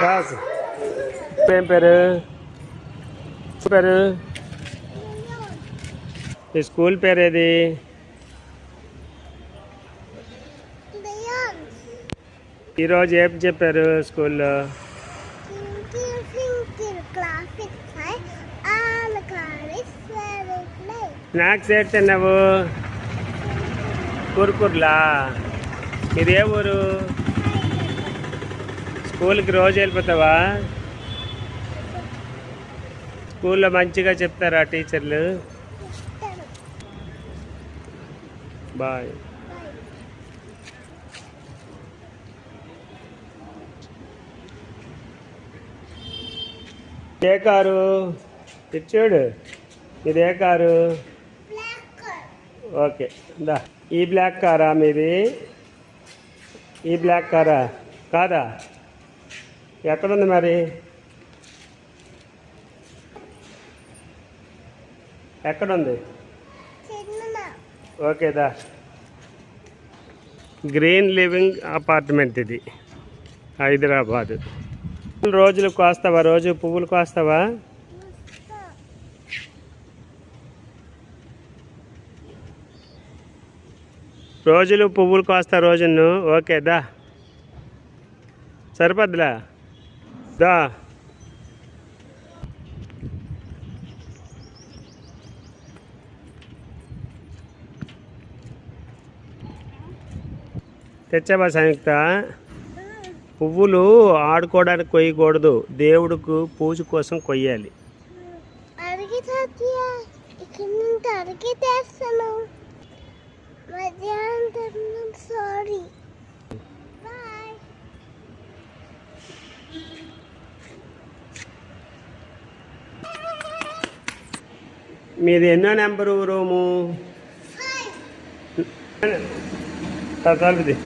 రాసు ఏం పేరు పేరు ఈ స్కూల్ పేరు ఏది? ఈరోజు ఏం చెప్పారు స్కూల్లో? స్నాక్స్ ఏంటి తిన్నావు? కుర్కుర్లా. ఇది ఏ ఊరు? స్కూల్కి రోజు వెళ్ళిపోతావా? స్కూల్లో మంచిగా చెప్తారా టీచర్లు? బాయ్. ఏ కారు? ఇటు చూడు, ఇది ఏ కారు? ఓకే దా. ఈ బ్లాక్ కారా మీది? ఈ బ్లాక్ కారా కాదా? ఎక్కడుంది మరి? ఎక్కడుంది? ఓకే దా. గ్రీన్ లివింగ్ అపార్ట్మెంట్ ఇది, హైదరాబాద్. రోజులు కోస్తావా? రోజు పువ్వులు కోస్తావా? రోజులు పువ్వులు కోస్తా రోజును. ఓకే దా. సరిపోద్దులా దా. తెచ్చావా సంయుక్త? పువ్వులు ఆడుకోవడానికి కొయ్యకూడదు, దేవుడికి పూజ కోసం కొయ్యాలి. మీది ఎన్నో నెంబరు రూము? తలుపుది.